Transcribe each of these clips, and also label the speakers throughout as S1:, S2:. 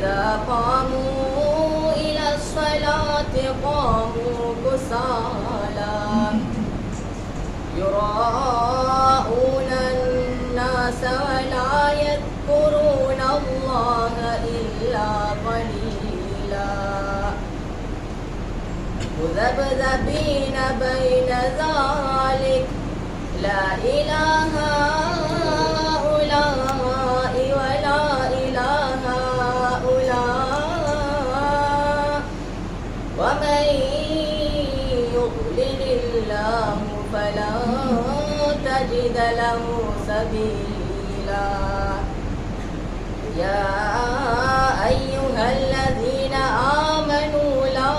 S1: وإذا قاموا إلى الصلاة قاموا كسالى يراءون الناس ولا يذكرون الله إلا قليلا مذبذبين بين ذلك لا إله هؤلاء ولا إله هؤلاء ومن يضلل الله فلن تجد له سبيلا يا أيها الذين آمنوا لا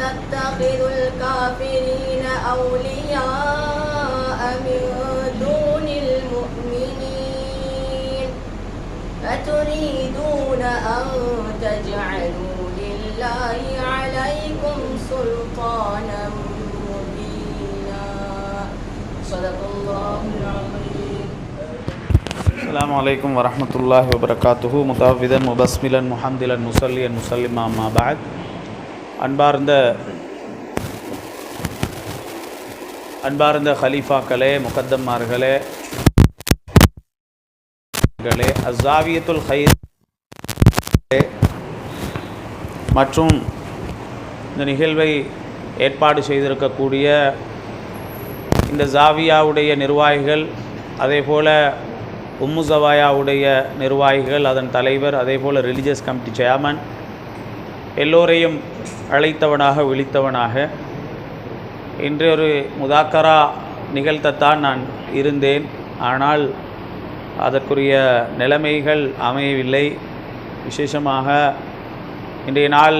S1: تتخذوا الكافرين أولياء من دون المؤمنين أتريدون أن تجعلوا لله عليكم سلطانا مبينا صدق الله العظيم.
S2: السلام عليكم ورحمة الله وبركاته. متعوذا مبسملا محمدا مصليا مسلما ما بعد. அன்பார்ந்த ஹலீஃபாக்களே, முகத்தம்மார்களே, அஸ்ஸாவியத்துல் ஹைர் மற்றும் இந்த நிகழ்வை ஏற்பாடு செய்திருக்கக்கூடிய இந்த ஜாவியாவுடைய நிர்வாகிகள், அதேபோல் உம்மு ஜவாயாவுடைய நிர்வாகிகள், அதன் தலைவர், அதேபோல் ரிலீஜியஸ் கமிட்டி சேர்மன், எல்லோரையும் அழைத்தவனாக விழித்தவனாக இன்று ஒரு முதாக்கரா நிகழ்த்தத்தான் நான் இருந்தேன். ஆனால் அதற்குரிய நிலைமைகள் அமையவில்லை. விசேஷமாக இன்றைய நாள்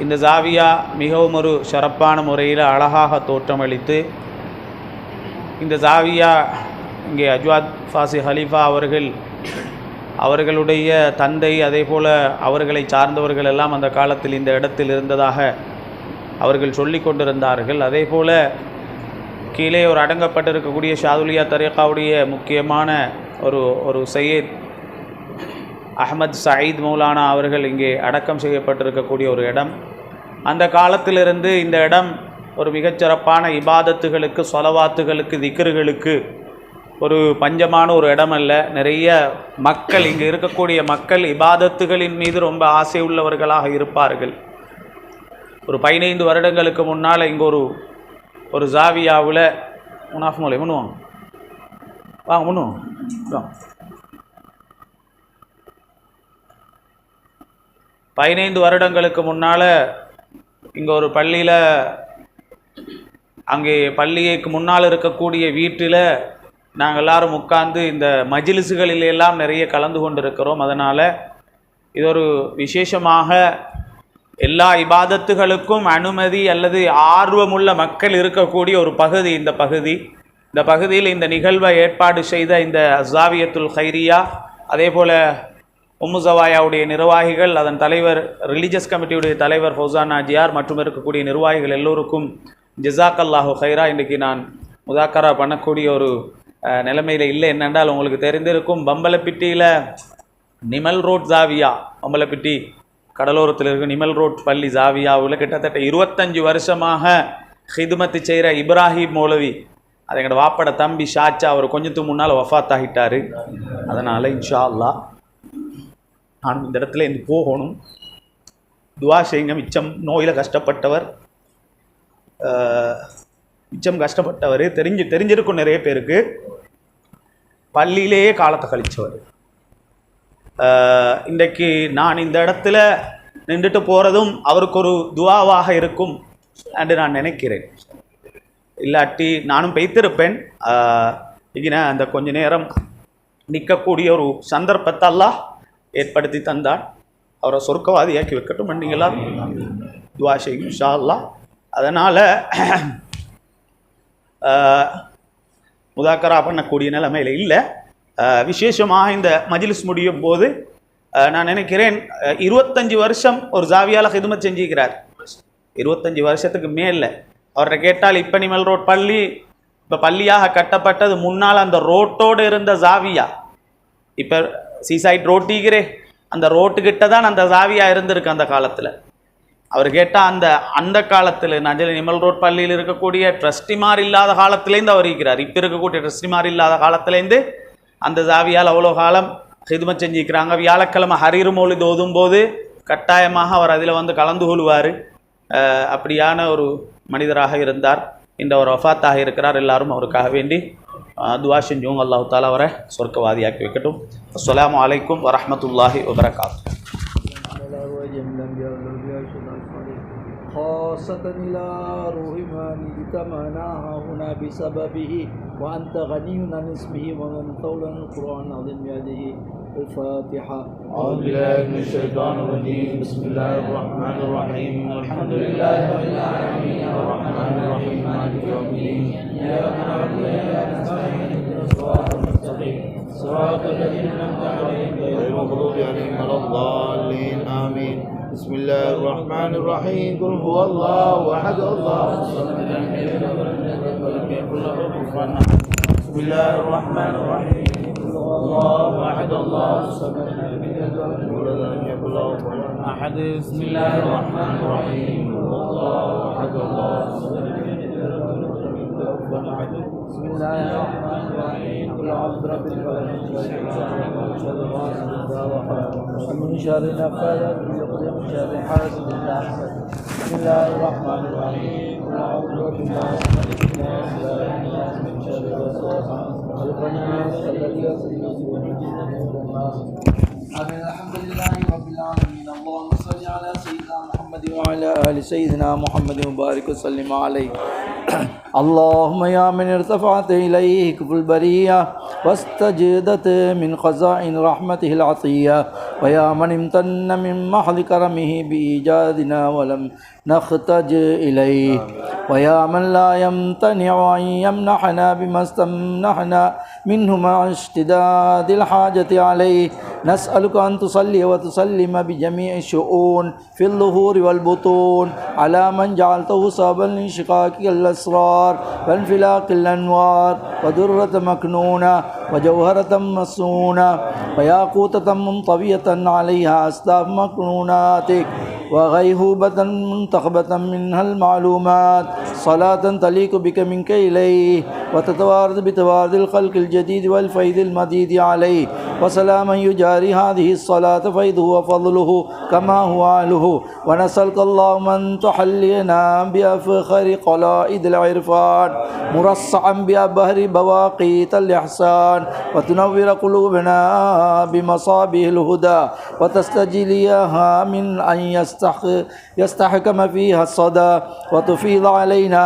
S2: இந்த ஜாவியா மிகவும் ஒரு சிறப்பான முறையில் அழகாக தோற்றமளித்து, இந்த ஜாவியா இங்கே அஜ்வாத் ஃபாசி ஹலீஃபா அவர்களுடைய தந்தை, அதே போல் அவர்களை சார்ந்தவர்கள் எல்லாம் அந்த காலத்தில் இந்த இடத்தில் இருந்ததாக அவர்கள் சொல்லி கொண்டிருந்தார்கள். அதே போல் கீழே ஒரு அடங்கப்பட்டிருக்கக்கூடிய ஷாதுலியா தரீகாவுடைய முக்கியமான ஒரு சையத் அஹ்மத் சயீத் மௌலானா அவர்கள் இங்கே அடக்கம் செய்யப்பட்டிருக்கக்கூடிய ஒரு இடம். அந்த காலத்திலிருந்து இந்த இடம் ஒரு மிகச்சிறப்பான இபாதத்துகளுக்கு, சொலவாத்துகளுக்கு, திக்ருகளுக்கு ஒரு பஞ்சமான ஒரு இடம் அல்ல. நிறைய மக்கள், இங்கே இருக்கக்கூடிய மக்கள் இபாதத்துகளின் மீது ரொம்ப ஆசை உள்ளவர்களாக இருப்பார்கள். ஒரு 15 வருடங்களுக்கு முன்னால் இங்கே ஒரு ஜாவியாவில் முனாஃப் மோலை முன்னுவாங்க வாங்க முன்னுவோம் 15 வருடங்களுக்கு முன்னால் இங்கே ஒரு பள்ளியில், அங்கே பள்ளிக்கு முன்னால் இருக்கக்கூடிய வீட்டில் நாங்கள் எல்லாரும் உட்கார்ந்து இந்த மஜ்லிஸுகளிலெல்லாம் நிறைய கலந்து கொண்டிருக்கிறோம். அதனால் இது ஒரு விசேஷமாக எல்லா இபாதத்துகளுக்கும் அனுமதி அல்லது ஆர்வமுள்ள மக்கள் இருக்கக்கூடிய ஒரு பகுதி இந்த பகுதியில் இந்த நிகழ்வை ஏற்பாடு செய்த இந்த ஜாவியத்துல் ஹைரியா, அதே போல் உம்மு ஜவாயாவுடைய நிர்வாகிகள், அதன் தலைவர், ரிலீஜியஸ் கமிட்டியுடைய தலைவர் ஃபௌசான் நாஜியார் மற்றும் இருக்கக்கூடிய நிர்வாகிகள் எல்லோருக்கும் ஜஸாக்கல்லாஹு ஹைரா. இன்றைக்கி நான் முதாக்கரா பண்ணக்கூடிய ஒரு நிலைமையில் இல்லை. என்னென்றால் உங்களுக்கு தெரிந்திருக்கும், பம்பலப்பிட்டியில் நிமல் ரோட் ஜாவியா, பம்பலப்பிட்டி கடலோரத்தில் இருக்கும் நிமல் ரோட் பள்ளி ஜாவியாவில் கிட்டத்தட்ட 25 வருஷமாக ஹிதுமத்து செய்கிற இப்ராஹிம் மௌலவி, அது எங்களோட வாப்பட தம்பி ஷாச்சா, அவர் கொஞ்சத்துக்கு முன்னால் வஃபாத் ஆகிட்டார். அதனால் இன்ஷா அல்லாஹ் நானும் இந்த இடத்துல இருந்து போகணும். துவா செய்யுங்க. மிச்சம் நோயில் கஷ்டப்பட்டவர், தெரிஞ்சிருக்கும் நிறைய பேருக்கு. பள்ளியிலேயே காலத்தை கழித்தவர். இன்றைக்கு நான் இந்த இடத்துல நின்றுட்டு போகிறதும் அவருக்கு ஒரு துவாவாக இருக்கும் என்று நான் நினைக்கிறேன். இல்லாட்டி நானும் பெய்திருப்பேன். இங்கே அந்த கொஞ்ச நேரம் நிற்கக்கூடிய ஒரு சந்தர்ப்பத்தை அல்லாஹ் ஏற்படுத்தி தந்தான். அவரை சொர்க்கவாதியாக்கி வைக்கட்டும். நீங்களாம் துவா செய்யும் இன்ஷா அல்லாஹ். அதனால் முதாக்கரா பண்ணக்கூடிய நிலைமையில் இல்லை. விசேஷமாக இந்த மஜ்லிஸ் முடியும் போது நான் நினைக்கிறேன் 25 வருஷம் ஒரு ஜாவியால் ஹிதுமத் செஞ்சுக்கிறார். 25 வருஷத்துக்கு மேலே அவர்கிட்ட கேட்டால் இப்போ நிமல் ரோட் பள்ளி இப்போ பள்ளியாக கட்டப்பட்டது முன்னால் அந்த ரோட்டோடு இருந்த ஜாவியா. இப்போ சீசைட் ரோட்டிக்கிறே அந்த ரோட்டுக்கிட்ட தான் அந்த ஜாவியா இருந்திருக்கு அந்த காலத்தில். அவர் கேட்டால் அந்த காலத்தில் நஜல் நிமல் ரோட் பள்ளியில் இருக்கக்கூடிய ட்ரஸ்டிமார் இல்லாத காலத்துலேருந்து அவர் இருக்கிறார். இப்போ இருக்கக்கூடிய ட்ரஸ்டிமார் இல்லாத காலத்துலேருந்து அந்த ஜாவியால் அவ்வளோ காலம் ஹிதுமத் செஞ்சுக்கிறாங்க. வியாழக்கிழமை ஹரீர் மௌலித் ஓதும்போது கட்டாயமாக அவர் அதில் வந்து கலந்து கொள்வார். அப்படியான ஒரு மனிதராக இருந்தார். இந்த ஒரு வஃபாத்தாக இருக்கிறார். எல்லாரும் அவருக்காக வேண்டி துவா செஞ்சோங்க. அல்லாஹ் தாலா அவரை சொர்க்கவாதியாக்கி வைக்கட்டும். அஸ்ஸலாமு அலைக்கும் வரஹ்மத்துல்லாஹி வபரகாத்துஹு.
S3: خاصة إلى روح من اجتمعناها هنا بسببه وأنت غني عن اسمه ومن طول القرآن العظيم بيده. الفاتحة.
S4: أعوذ بالله من الشيطان الرجيم. بسم الله الرحمن الرحيم. الحمد لله رب العالمين الرحمن الرحيم مالك يوم الدين. إياك نعبد وإياك نستعين اهدنا الصراط المستقيم صراط الذين أنعمت عليهم غير المغضوب عليهم ولا الضالين آمين. بسم الله الرحمن الرحيم. قل هو الله أحد الله الصمد لم يلد ولم يكن له كفوا أحد. بسم الله الرحمن الرحيم. قل هو الله أحد الله الصمد لم يلد ولم يكن له كفوا أحد. بسم الله الرحمن الرحيم. قل هو الله أحد الله الصمد لم يلد ولم يكن له كفوا أحد. بسم الله الرحمن الرحيم. قل أعوذ برب الفلق من شر غاسق إذا وقب ومن شر النفاثات في العقد ومن شر حاسد إذا حسد. بسم الله الرحمن الرحيم. قل أعوذ برب الناس ملك الناس إله الناس من شر الوسواس خلق الناس الذي يوسوس في صدور الناس. آمين. الحمد لله رب العالمين. اللهم صل على سيدنا محمد وعلى آل سيدنا محمد وبارك وسلم عليه. اللهم يا من ارتفعت إليه كف البرية واستجدت من خزائن رحمته العطية ويا من امتن من محض كرمه بإيجادنا ولم نختج إليه ويا من لا يمتنع أن يمنحنا بما استمنحنا منه مع اشتداد الحاجة عليه. نسألك أن تصلي وتسلم بجميع الشؤون في الظهور والبطون على من جعلته سببا لانشقاق الأسرار وانفلاق الأنوار ودرة مكنونة وجوهرة مسنونة وياقوتة منطوية عليها أسلاف مكنوناتك وغيهوبة منتخبة منها المعلومات. صلاة تليق بك منك إليه وتتوارد بتوارد الخلق الجديد والفيض المديد عليه. وسلاما يجاري هذه الصلاة فيضه وفضله كما هو أهله. ونسألك اللهم أن تحلينا بأفخر قلائد العرفان مرصعا بأبهر بواقيت الإحسان وتنور قلوبنا بمصابيح الهدى وتستجليها من أن يستحكم فيها الصدى وتفيض علينا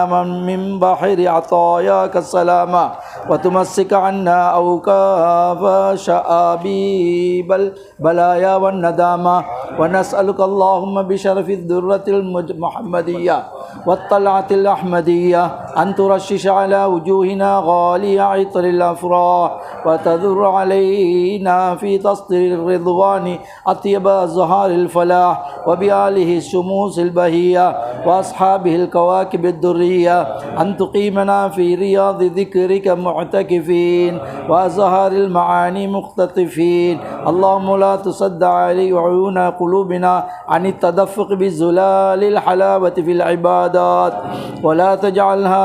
S4: من بحر عطاياك السلامة وتمسك عنا أوكاف شآبيب البلايا والندامة. ونسألك اللهم بشرف الذرة المحمدية والطلعة الأحمدية أن ترشش على وجوهنا غالي عطر الأفراح وتذر علينا في تسطير الرضوان أطيب زهار الفلاح وبآله الشموس البهية وأصحابه الكواكب الدرية. أن تقيمنا في رياض ذكرك معتكفين وأزهار المعاني مختطفين. اللهم لا تصد علي عيون قلوبنا عن التدفق بزلال الحلاوة في العبادات ولا تجعلها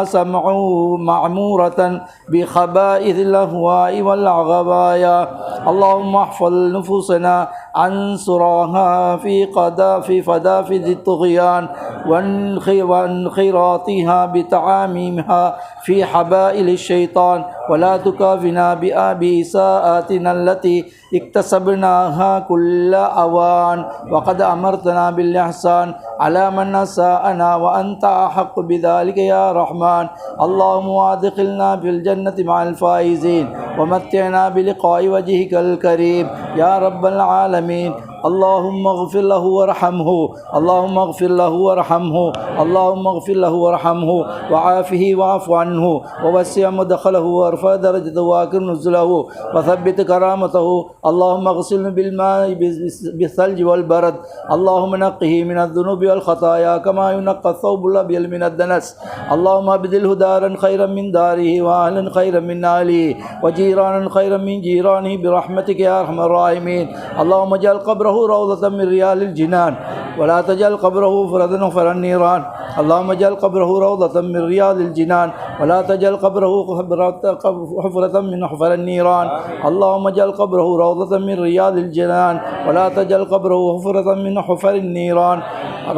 S4: معمورة بخبائث الأهواء والغبايا. اللهم احفظ نفوسنا عن سراها في فدافد الطغيان وانخراطها بتعاميمها في حبائل الشيطان ولا تكافنا بإساءاتنا التي اكتسبناها كل أوان. وقد أمرتنا بالإحسان على من أساءنا وأنت أحق بذلك يا رحمن. اللهم وادخلنا في الجنة مع الفائزين
S3: ومتعنا بلقاء وجهك الكريم يا رب العالمين. اللهم اغفر له وارحمه، اللهم اغفر له وارحمه، اللهم اغفر له وارحمه وعافه واعف عنه ووسع مدخله وارفع درجته واكرم نزله وثبت كرامته. اللهم اغسله بالماء بالثلج والبرد. اللهم نقه من الذنوب والخطايا كما ينقى الثوب الابيض من الدنس. اللهم ابدله دارا خيرا من داره واهلا خيرا من اهله وجيرانا خيرا من جيرانه برحمتك يا ارحم الراحمين. اللهم اجعل قبره روضة من رياض الجنان ولا تجعل قبره فردا حفر النيران. اللهم اجعل قبره روضة من رياض الجنان ولا تجعل قبره حفرة من حفر النيران. اللهم اجعل قبره روضة من رياض الجنان ولا تجعل قبره حفرة من حفر النيران.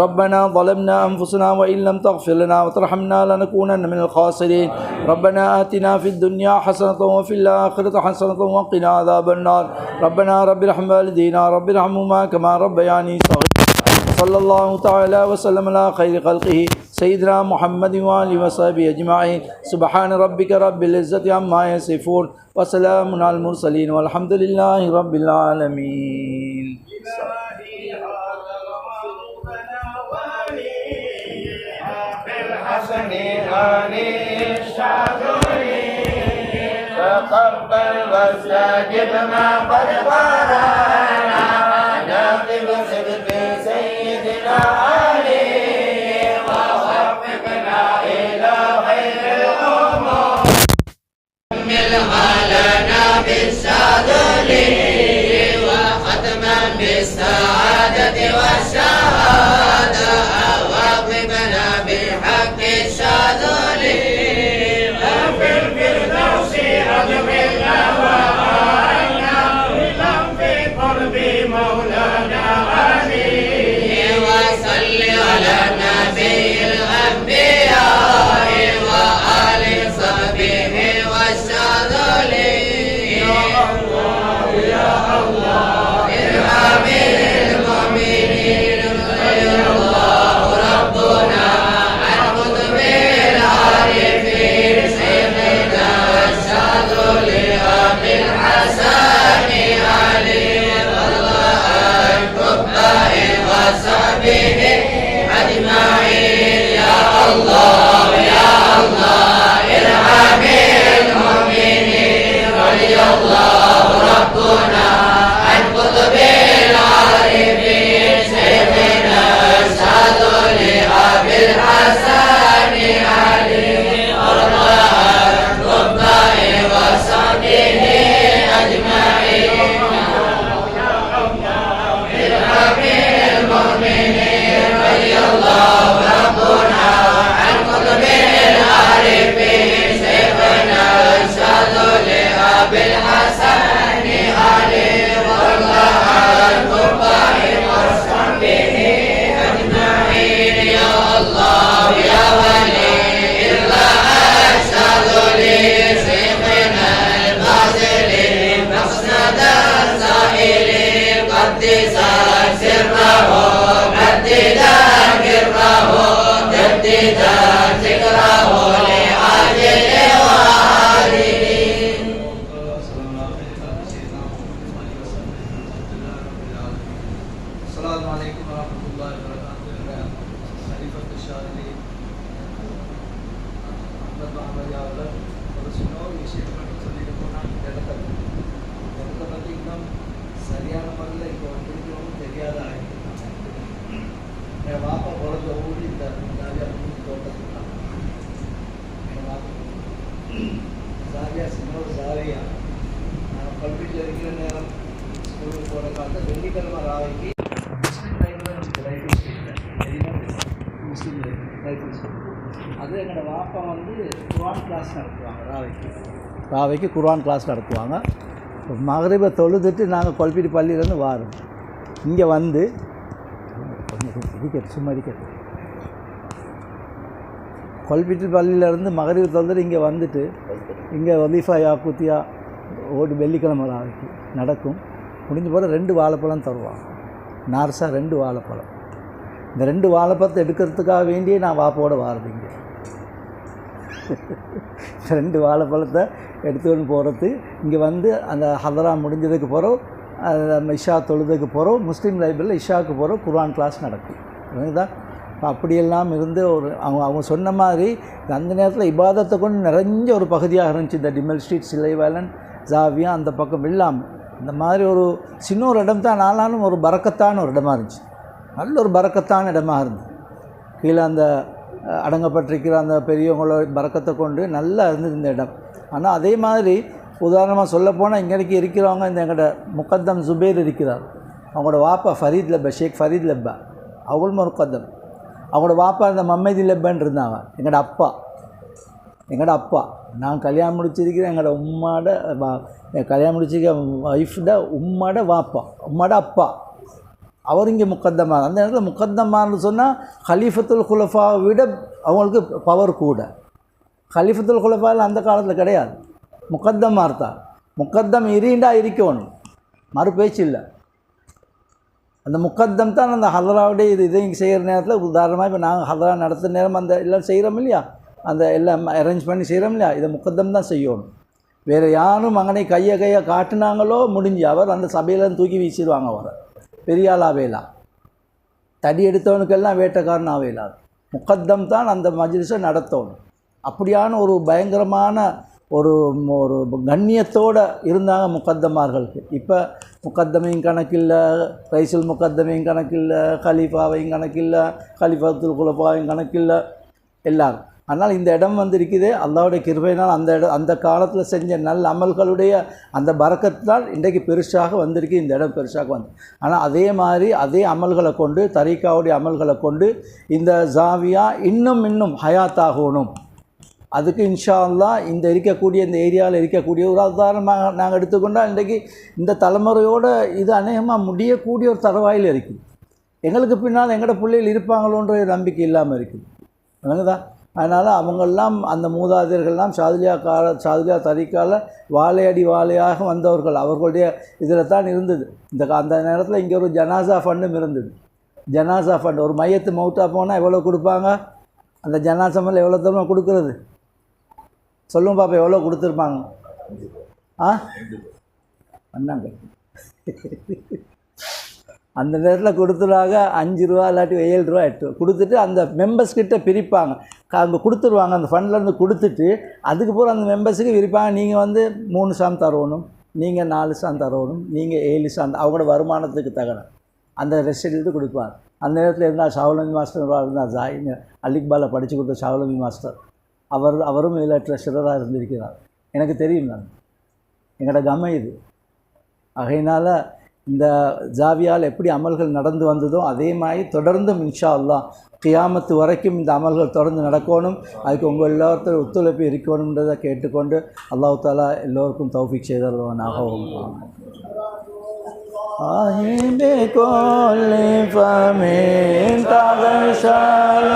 S3: ربنا ظلمنا أنفسنا وإن لم تغفر لنا وترحمنا لنكونن من الخاسرين. ربنا آتنا في الدنيا حسنة وفي الآخرة حسنة وقنا عذاب النار. ربنا رب ارحم والدينا رب ارحمهما كما ربياني صغيرا. صلى الله تعالى وسلم على خير خلقه سيدنا محمد وآله وصحبه أجمعين. سبحان ربك رب العزة عما يصفون وسلام على المرسلين والحمد لله رب العالمين.
S4: تقبل واستجب ما قد قرانا نقب صدق سيدنا علي ووفقنا إلى خير الأمور. كملها لنا بالسادل وختما بالسعادة والشهادة ووفقنا بحق الشاذل وفي الفردوس أدخلنا وأعنا إلهم في قرب مولانا علي وصل على نبي الأنبياء وآل صحبه والشاذل. يا الله يا الله ارحم المؤمنين يا الله ربنا عن قطب العارفين سيدنا الشاذلي أبي الحسن علي الله عن قطبه وصحبه أجمعين. يا الله يا الله ارحم المؤمنين رضي الله ربنا عن قطب العارفين سيدنا الشاذلي أبي الحسن علي الله عن قطبه وصحبه أجمعين. ارحم المؤمنين رضي الله ربنا عن قطب العارفين سيدنا الشاذلي أبي الحسن علي الله عن قطبه وصحبه أجمعين. يا الله يا ولي الله الشاذلي سيدنا الغازلي مسند السائلي قدس سره مددا كره جددا ذكره لعاجل وعاجل.
S3: السلام عليكم ورحمة الله وبركاته. خليفة الشاذلي அஹமத் மஹமது அவர்கள் ஒரு சின்ன ஒரு விஷயத்தை மட்டும் சொல்லிட்டு போனால் இடத்தை பற்றி இன்னும் சரியான முறையில் இப்போ பிடிக்கணும்னு தெரியாத ஆகிட்டு என் வாப்பா பிறந்த ஊர் இந்த ஜாலியா தோட்டத்துக்கு தான். என் வாப்பா ஜாலியா சின்ன ஜாலியா நான் கல்வியில் இருக்கிற நேரம் ஸ்கூலுக்கு போகிற காலத்தில் வெள்ளிக்கிழமை ராவைக்கு முஸ்லீம் ரைஃபிள் ஸ்கூல் அது எங்களோட வாப்பா வந்து குர்ஆன் கிளாஸ் நடத்துவாங்க. ராவைக்கு குர்ஆன் கிளாஸ் நடத்துவாங்க. மகரிபை தொழுதுட்டு நாங்கள் கொல்பிட்டி பள்ளியிலேருந்து வாரோம். இங்கே வந்து சும்மா இருக்கிறது கொல்பிட்டி பள்ளியிலேருந்து மகரிபை தொழுதுட்டு இங்கே வந்துட்டு இங்கே வலீஃபா யாக்கூத்தியா ஓடு வெள்ளிக்கிழமை ராவைக்கு நடக்கும். முடிஞ்ச போல 2 வாழைப்பழம் தருவாங்க. நார்ஸா 2 வாழைப்பழம். இந்த 2 வாழைப்பழத்தை எடுக்கிறதுக்காக வேண்டியே நான் வாப்போட வாரது. இங்கே 2 வாழைப்பழத்தை எடுத்துன்னு போகிறது. இங்கே வந்து அந்த ஹதரா முடிஞ்சதுக்கு பிறகு இஷா தொழுதுக்கு பிறகு முஸ்லீம் லைப்ரரியில் இஷாவுக்கு பிறகு குர்ஆன் கிளாஸ் நடக்கும். அதுதான் அப்படியெல்லாம் இருந்து அவங்க சொன்ன மாதிரி அந்த நேரத்தில் இபாதத்தை கொண்டு நிறைஞ்ச ஒரு பகுதியாக இருந்துச்சு இந்த டிமல் ஸ்ட்ரீட், சிலைவேலன், ஜாவியா அந்த பக்கம் இல்லாமல். இந்த மாதிரி ஒரு சின்ன ஒரு இடம் தான் நாளானும் ஒரு பரக்கத்தான ஒரு இடமா இருந்துச்சு. நல்ல ஒரு பரக்கத்தான இடமாக இருந்தது. கீழே அந்த அடங்கப்பட்டிருக்கிற அந்த பெரியவங்களோட பரக்கத்தை கொண்டு நல்லா இருந்தது இந்த இடம். ஆனால் அதே மாதிரி உதாரணமாக சொல்லப்போனால் இன்றைக்கி இருக்கிறவங்க இந்த எங்களோட முகத்தம் ஜுபேர் இருக்கிறார். அவங்களோட வாப்பா ஃபரீத் லப்பா, ஷேக் ஃபரீத் லப்பா, அவங்களும் முகத்தம். அவங்களோட வாப்பா இந்த மம்மதி லப்பான்னு இருந்தாங்க. எங்களோட அப்பா நான் கல்யாணம் முடிச்சிருக்கிறேன். எங்களோட கல்யாணம் முடிச்சிருக்க ஒய்ஃபோட உம்மாட வாப்பா, உம்மாட அப்பா, அவர் இங்கே முக்கத்தமார். அந்த நேரத்தில் முக்கத்தமார்னு சொன்னால் ஹலீஃபத்துல் குலஃபாவை விட அவங்களுக்கு பவர் கூட. ஹலீஃபத்துல் குலஃபாவில் அந்த காலத்தில் கிடையாது, முக்கத்தமார் தான். முக்கத்தம் இருண்டா இருக்கணும், மறு பேச்சு இல்லை. அந்த முக்கத்தம் தான் அந்த ஹதராவுடைய இதையும் செய்கிற நேரத்தில் உதாரணமாக இப்போ நாங்கள் ஹதரா நடத்துகிற நேரம் அந்த எல்லாம் செய்கிறோம் இல்லையா, அந்த எல்லாம் அரேஞ்ச் பண்ணி செய்கிறோம் இல்லையா, இதை முக்கத்தம் தான் செய்யணும். வேறு யாரும் அங்கனை கையை காட்டினாங்களோ முடிஞ்சு அவர் அந்த சபையிலேருந்து தூக்கி வீசிடுவாங்க. அவரை பெரிய ஆளாவேலாம், தடி எடுத்தவனுக்கெல்லாம் வேட்டைக்காரன் ஆவேலாது. முக்கத்தம் தான் அந்த மஜ்லிஸை நடத்தணும். அப்படியான ஒரு பயங்கரமான ஒரு ஒரு கண்ணியத்தோடு இருந்தாங்க முக்கத்தமார்களுக்கு. இப்போ முக்கத்தமையும் கணக்கில்லை, ரைசுல் முக்கத்தமையும் கணக்கில்லை, கலீஃபாவையும் கணக்கில்லை, கலீஃபத்துல் குலஃபாவையும் கணக்கில்லை எல்லாரும். அதனால் இந்த இடம் வந்து இருக்குது அல்லாஹ்வுடைய கிருபையினால். அந்த காலத்தில் செஞ்ச நல்ல அமல்களுடைய அந்த பரக்கத்தால் இன்றைக்கு பெருசாக வந்திருக்கு, இந்த இடம் பெருசாக வந்து. ஆனால் அதே மாதிரி அதே அமல்களை கொண்டு, தரீக்காவுடைய அமல்களை கொண்டு இந்த ஜாவியா இன்னும் ஹயாத்தாகணும். அதுக்கு இன்ஷா அல்லாஹ் இந்த இருக்கக்கூடிய இந்த ஏரியாவில் இருக்கக்கூடிய ஒரு உதாரணமாக நாங்கள் எடுத்துக்கொண்டால் இன்றைக்கு இந்த தலைமுறையோடு இது அநேகமாக முடியக்கூடிய ஒரு தரவாயில் இருக்குது. எங்களுக்கு பின்னால் எங்களோட பிள்ளைகள் இருப்பாங்களோன்ற நம்பிக்கை இல்லாமல் இருக்குது. தான் அதனால் அவங்கெல்லாம் அந்த மூதாதையர்கள்லாம் சாதுலியா தரிக்கால வாழையடி வாழையாக வந்தவர்கள். அவர்களுடைய இதில் தான் இருந்தது. அந்த நேரத்தில் இங்கே ஒரு ஜனாசா ஃபண்டும் இருந்தது. ஜனாசா ஃபண்ட், ஒரு மையத்து மவுட்டாக போனால் எவ்வளோ கொடுப்பாங்க, அந்த ஜனாசா மேலே எவ்வளோ தூரம் கொடுக்குறது சொல்லுங்க பாப்பா, எவ்வளோ கொடுத்துருப்பாங்க? அண்ணாங்க அந்த நேரத்தில் கொடுத்துருவாங்க 5 ரூபா இல்லாட்டி 7 ரூபா 8 ரூபா கொடுத்துட்டு அந்த மெம்பர்ஸ்கிட்ட பிரிப்பாங்க. அங்கே கொடுத்துருவாங்க, அந்த ஃபண்ட்லேருந்து கொடுத்துட்டு அதுக்கப்புறம் அந்த மெம்பர்ஸுக்கு விரிப்பாங்க. நீங்கள் வந்து 3 சாம் தரணும், நீங்கள் 4 சாம் தரணும், நீங்கள் 7 சாம், அவங்களோட வருமானத்துக்கு தகன அந்த ரெசிட் எடுத்து கொடுப்பாங்க. அந்த நேரத்தில் இருந்தால் ஷாவுலமி மாஸ்டர் இருந்தால் ஜாயின் அலிக்பாலை படித்து கொடுத்த ஷாவுலமி மாஸ்டர் அவரும் இதில் ட்ரெஷரராக இருந்திருக்கிறார். எனக்கு தெரியும், நான் எங்களோட கமை இது. ஆகையினால் இந்த ஜாவியால் எப்படி அமல்கள் நடந்து வந்ததோ அதே மாதிரி தொடர்ந்தும் இன்ஷா அல்லாஹ் கியாமத்து வரைக்கும் இந்த அமல்கள் தொடர்ந்து நடக்கணும். அதுக்கு உங்கள் எல்லாத்தோட ஒத்துழைப்பு இருக்கணுன்றதை கேட்டுக்கொண்டு அல்லாஹ் தாலா எல்லோருக்கும் தௌஃபீக் செய்தல்வானாகவும். ஆஹிபே கோலே ஃபமின் தகஷல்